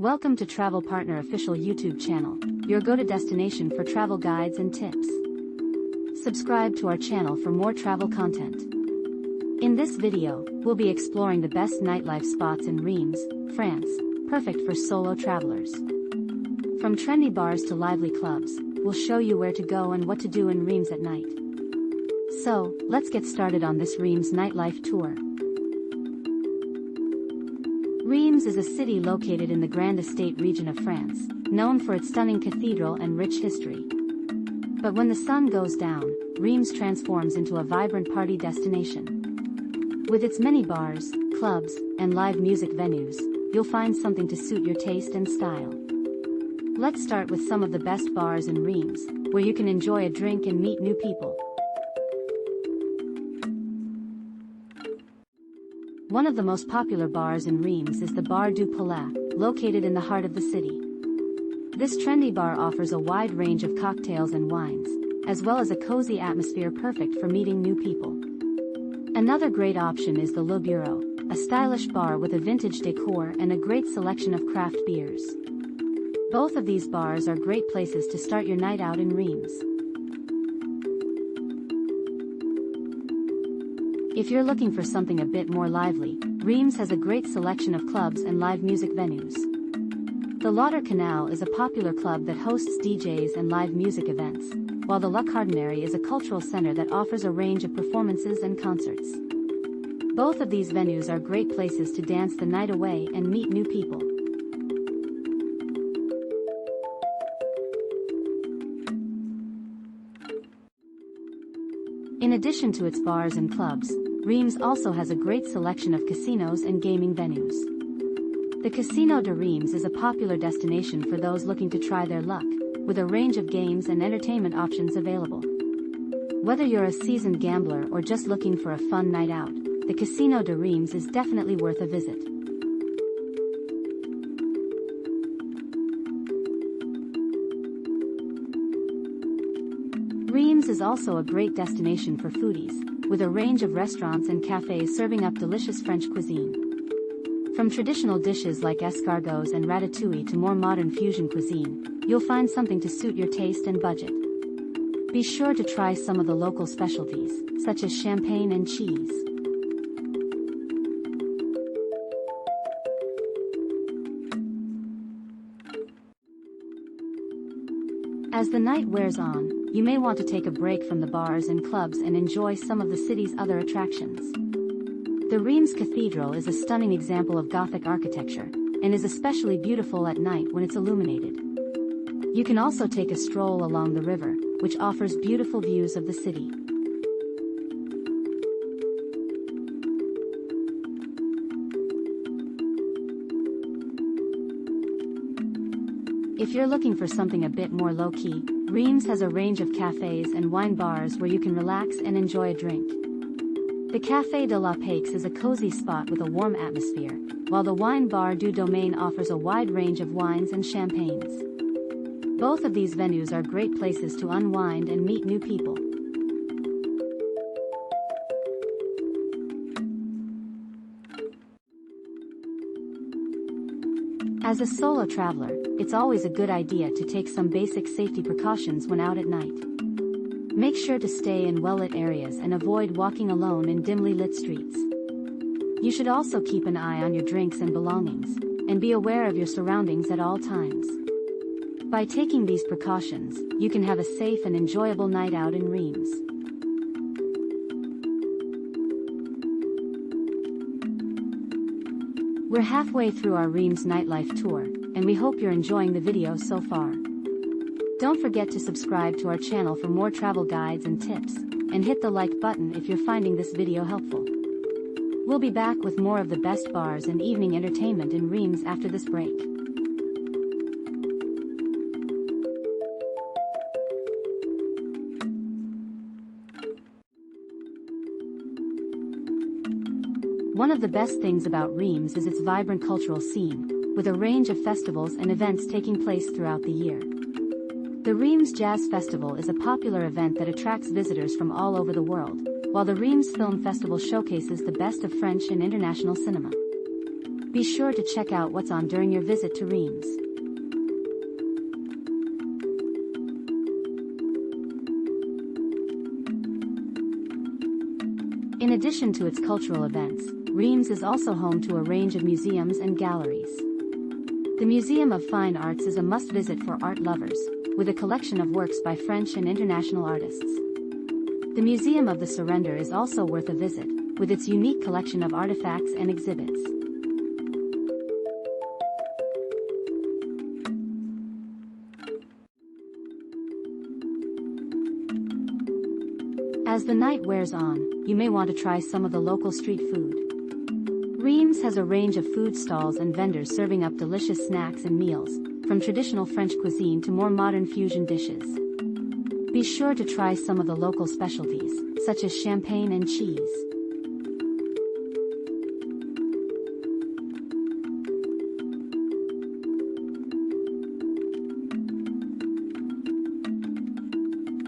Welcome to Travel Partner Official YouTube channel, your go-to destination for travel guides and tips. Subscribe to our channel for more travel content. In this video, we'll be exploring the best nightlife spots in Reims, France, perfect for solo travelers. From trendy bars to lively clubs, we'll show you where to go and what to do in Reims at night. So, let's get started on this Reims nightlife tour. Reims is a city located in the Grand Estate region of France, known for its stunning cathedral and rich history. But when the sun goes down, Reims transforms into a vibrant party destination. With its many bars, clubs, and live music venues, you'll find something to suit your taste and style. Let's start with some of the best bars in Reims, where you can enjoy a drink and meet new people. One of the most popular bars in Reims is the Bar du Palais, located in the heart of the city. This trendy bar offers a wide range of cocktails and wines, as well as a cozy atmosphere perfect for meeting new people. Another great option is the Le Bureau, a stylish bar with a vintage decor and a great selection of craft beers. Both of these bars are great places to start your night out in Reims. If you're looking for something a bit more lively, Reims has a great selection of clubs and live music venues. The Lauder Canal is a popular club that hosts DJs and live music events, while the La Cardinnerie is a cultural center that offers a range of performances and concerts. Both of these venues are great places to dance the night away and meet new people. In addition to its bars and clubs, Reims also has a great selection of casinos and gaming venues. The Casino de Reims is a popular destination for those looking to try their luck, with a range of games and entertainment options available. Whether you're a seasoned gambler or just looking for a fun night out, the Casino de Reims is definitely worth a visit. Reims is also a great destination for foodies, with a range of restaurants and cafes serving up delicious French cuisine. From traditional dishes like escargots and ratatouille to more modern fusion cuisine, you'll find something to suit your taste and budget. Be sure to try some of the local specialties, such as champagne and cheese. As the night wears on, you may want to take a break from the bars and clubs and enjoy some of the city's other attractions. The Reims Cathedral is a stunning example of Gothic architecture, and is especially beautiful at night when it's illuminated. You can also take a stroll along the river, which offers beautiful views of the city. If you're looking for something a bit more low-key, Reims has a range of cafes and wine bars where you can relax and enjoy a drink. The Café de la Paix is a cozy spot with a warm atmosphere, while the Wine Bar du Domaine offers a wide range of wines and champagnes. Both of these venues are great places to unwind and meet new people. As a solo traveler, it's always a good idea to take some basic safety precautions when out at night. Make sure to stay in well-lit areas and avoid walking alone in dimly lit streets. You should also keep an eye on your drinks and belongings, and be aware of your surroundings at all times. By taking these precautions, you can have a safe and enjoyable night out in Reims. We're halfway through our Reims nightlife tour, and we hope you're enjoying the video so far. Don't forget to subscribe to our channel for more travel guides and tips, and hit the like button if you're finding this video helpful. We'll be back with more of the best bars and evening entertainment in Reims after this break. One of the best things about Reims is its vibrant cultural scene, with a range of festivals and events taking place throughout the year. The Reims Jazz Festival is a popular event that attracts visitors from all over the world, while the Reims Film Festival showcases the best of French and international cinema. Be sure to check out what's on during your visit to Reims. In addition to its cultural events, Reims is also home to a range of museums and galleries. The Museum of Fine Arts is a must-visit for art lovers, with a collection of works by French and international artists. The Museum of the Surrender is also worth a visit, with its unique collection of artifacts and exhibits. As the night wears on, you may want to try some of the local street food. Reims has a range of food stalls and vendors serving up delicious snacks and meals, from traditional French cuisine to more modern fusion dishes. Be sure to try some of the local specialties, such as champagne and cheese.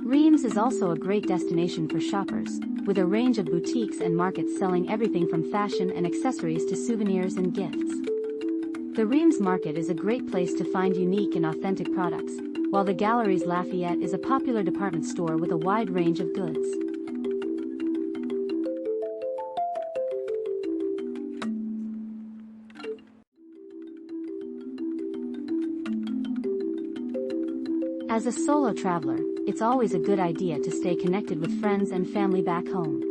Reims is also a great destination for shoppers, with a range of boutiques and markets selling everything from fashion and accessories to souvenirs and gifts. The Reims market is a great place to find unique and authentic products, while the Galeries Lafayette is a popular department store with a wide range of goods. As a solo traveler, it's always a good idea to stay connected with friends and family back home.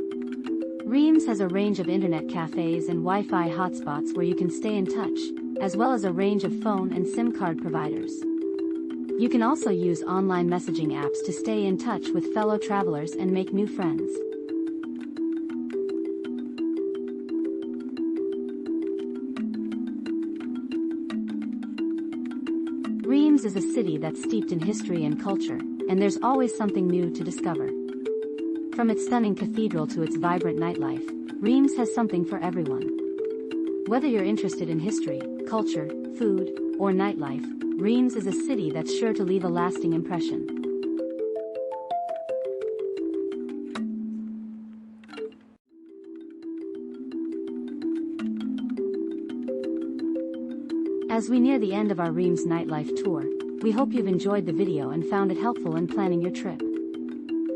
Reims has a range of internet cafes and Wi-Fi hotspots where you can stay in touch, as well as a range of phone and SIM card providers. You can also use online messaging apps to stay in touch with fellow travelers and make new friends. Reims is a city that's steeped in history and culture, and there's always something new to discover. From its stunning cathedral to its vibrant nightlife, Reims has something for everyone. Whether you're interested in history, culture, food, or nightlife, Reims is a city that's sure to leave a lasting impression. As we near the end of our Reims nightlife tour, we hope you've enjoyed the video and found it helpful in planning your trip.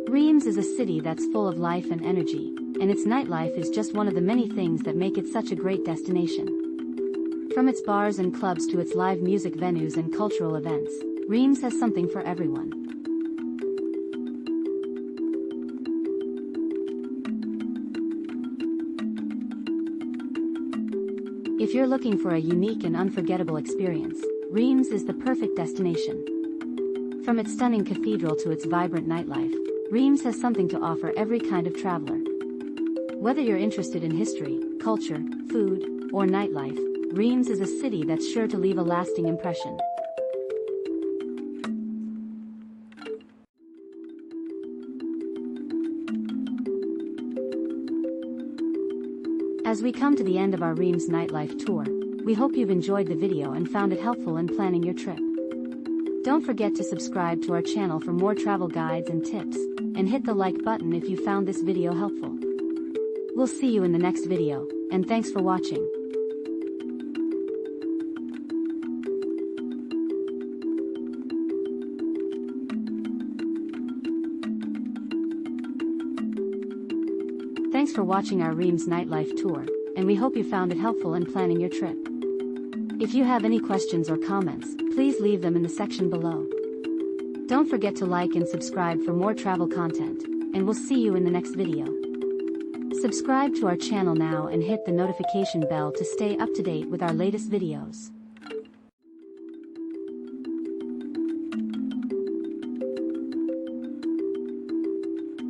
Reims is a city that's full of life and energy, and its nightlife is just one of the many things that make it such a great destination. From its bars and clubs to its live music venues and cultural events, Reims has something for everyone. If you're looking for a unique and unforgettable experience, Reims is the perfect destination. From its stunning cathedral to its vibrant nightlife, Reims has something to offer every kind of traveler. Whether you're interested in history, culture, food, or nightlife, Reims is a city that's sure to leave a lasting impression. As we come to the end of our Reims nightlife tour, we hope you've enjoyed the video and found it helpful in planning your trip. Don't forget to subscribe to our channel for more travel guides and tips, and hit the like button if you found this video helpful. We'll see you in the next video, and thanks for watching. Thanks for watching our Reims nightlife tour, and we hope you found it helpful in planning your trip. If you have any questions or comments, please leave them in the section below. Don't forget to like and subscribe for more travel content, and we'll see you in the next video. Subscribe to our channel now and hit the notification bell to stay up to date with our latest videos.